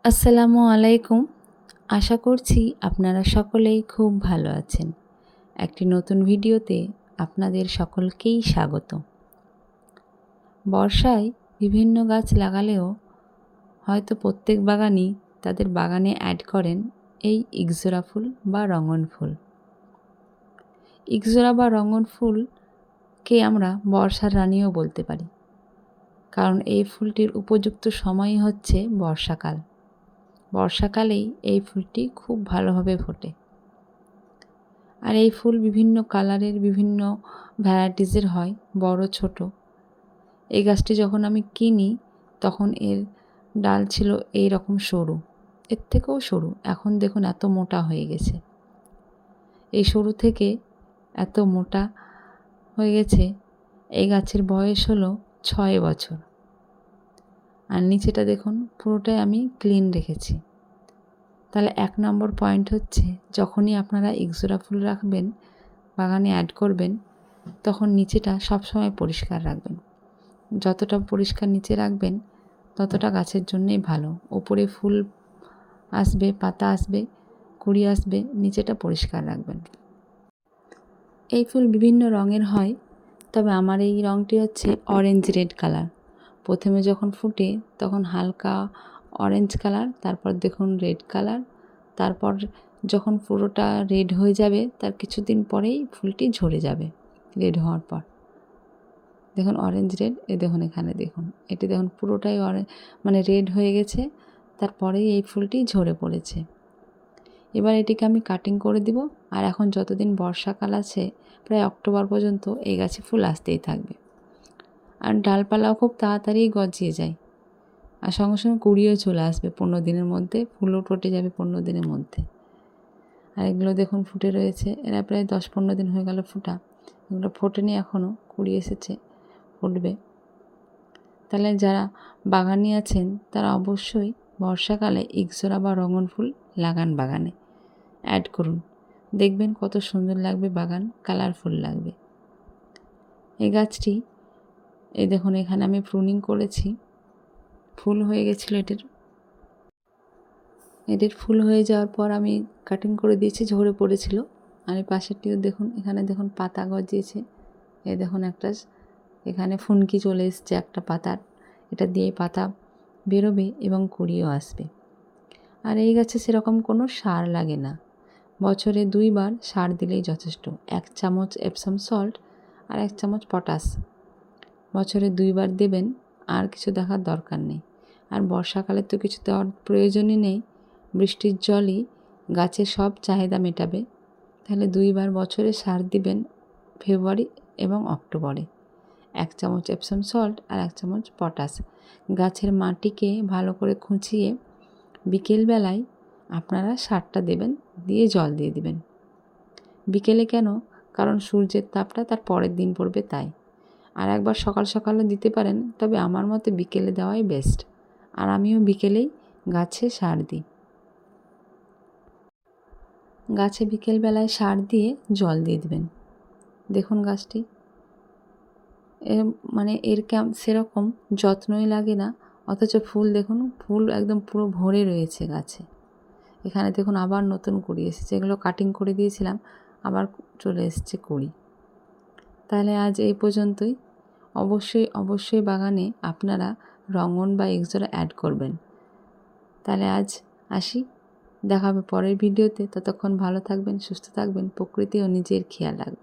আসসালামু আলাইকুম। আশা করছি আপনারা সকলেই খুব ভালো আছেন। একটি নতুন ভিডিওতে আপনাদের সকলকেই স্বাগত। বর্ষায় বিভিন্ন গাছ লাগালেও হয়তো প্রত্যেক বাগানই তাদের বাগানে অ্যাড করেন এই ইকজোরা ফুল বা রঙন ফুল। ইকজোরা বা রঙন ফুলকে আমরা বর্ষার রানীও বলতে পারি, কারণ এই ফুলটির উপযুক্ত সময়ই হচ্ছে বর্ষাকাল। বর্ষাকালেই এই ফুলটি খুব ভালোভাবে ফোটে। আর এই ফুল বিভিন্ন কালারের, বিভিন্ন ভ্যারাইটিসের হয়, বড় ছোট। এই গাছটি যখন আমি কিনি তখন এর ডাল ছিল এই রকম সরু, এর থেকেও সরু। এখন দেখুন এত মোটা হয়ে গেছে। এই সরু থেকে এত মোটা হয়ে গেছে। এই গাছের বয়স হলো 6 বছর। আর নিচেটা দেখুন পুরোটাই আমি ক্লিন রেখেছি। তাহলে 1 নম্বর পয়েন্ট হচ্ছে, যখনই আপনারা ইকজোরা ফুল রাখবেন, বাগানে অ্যাড করবেন, তখন নিচেটা সবসময় পরিষ্কার রাখবেন। যতটা পরিষ্কার নিচে রাখবেন ততটা গাছের জন্যই ভালো। ওপরে ফুল আসবে, পাতা আসবে, কুঁড়ি আসবে, নিচেটা পরিষ্কার রাখবেন। এই ফুল বিভিন্ন রঙের হয়, তবে আমার এই রঙটি হচ্ছে অরেঞ্জ রেড কালার। প্রথমে যখন ফুটে তখন হালকা অরেঞ্জ কালার, তারপর দেখুন রেড কালার, তারপর যখন পুরোটা রেড হয়ে যাবে তার কিছুদিন পরেই ফুলটি ঝরে যাবে। রেড হওয়ার পর দেখুন অরেঞ্জ রেড, দেখুন এখানে দেখুন, এটি দেখুন পুরোটাই মানে রেড হয়ে গেছে, তারপরেই এই ফুলটি ঝরে পড়েছে। এবার এটিকে আমি কাটিং করে দিব। আর এখন যতদিন বর্ষাকাল আছে, প্রায় অক্টোবর পর্যন্ত এই গাছে ফুল আসতেই থাকবে। আর ডালপালাও খুব তাড়াতাড়ি গজিয়ে যায়, আর সঙ্গে সঙ্গে কুড়িও চলে আসবে 15 দিনের মধ্যে, ফুলও ফুটে যাবে 15 দিনের মধ্যে। আর এগুলো দেখুন ফুটে রয়েছে, এরা প্রায় 10-15 দিন হয়ে গেল ফুটা। এগুলো ফোটেনি এখনও, কুড়ি এসেছে, ফুটবে। তাহলে যারা বাগানি আছেন তারা অবশ্যই বর্ষাকালে ইকজোরা বা রঙন ফুল লাগান, বাগানে অ্যাড করুন। দেখবেন কত সুন্দর লাগবে বাগান, কালারফুল লাগবে। এই গাছটি এই দেখুন এখানে আমি প্রুনিং করেছি, ফুল হয়ে গেছিলো। এটির ফুল হয়ে যাওয়ার পর আমি কাটিং করে দিয়েছি, ঝরে পড়েছিল। আর এই পাশেরটিও দেখুন, এখানে দেখুন পাতা গজিয়েছে। এই দেখুন একটা এখানে ফুনকি চলে এসছে একটা পাতার, এটা দিয়ে পাতা বেরোবে এবং কুঁড়িও আসবে। আর এই গাছে সেরকম কোনো সার লাগে না, বছরে 2 বার সার দিলেই যথেষ্ট। 1 চামচ এপসম সল্ট আর 1 চামচ পটাশ বছরে 2 বার দেবেন, আর কিছু দেখার দরকার নেই। আর বর্ষাকালে তো কিছু দেওয়ার প্রয়োজনই নেই, বৃষ্টির জলই গাছের সব চাহিদা মেটাবে। তাহলে 2 বার বছরে সার দিবেন, ফেব্রুয়ারি এবং অক্টোবরে। 1 চামচ এপসম সল্ট আর 1 চামচ পটাশ। গাছের মাটিকে ভালো করে খুঁচিয়ে বিকেলবেলায় আপনারা সারটা দেবেন, দিয়ে জল দিয়ে দিবেন। বিকেলে কেন? কারণ সূর্যের তাপটা তার পরের দিন পড়বে তাই। আর একবার সকাল সকালও দিতে পারেন, তবে আমার মতে বিকেলে দেওয়াই বেস্ট। আর আমিও বিকেলেই গাছে সার দিই। গাছে বিকেলবেলায় সার দিয়ে জল দিয়ে দেবেন। দেখুন গাছটি মানে এর সেরকম যত্নই লাগে না, অথচ ফুল দেখুন, ফুল একদম পুরো ভরে রয়েছে গাছে। এখানে দেখুন আবার নতুন কুঁড়ি এসেছে, এগুলো কাটিং করে দিয়েছিলাম, আবার চলে এসেছে কুঁড়ি। তাহলে আজ এই পর্যন্তই। অবশ্যই বাগানে আপনারা রঙন বা ইকজোরা অ্যাড করবেন। তাহলে আজ আসি, দেখা হবে পরের ভিডিওতে। ততক্ষণ ভালো থাকবেন, সুস্থ থাকবেন, প্রকৃতি ও নিজের খেয়াল রাখবেন।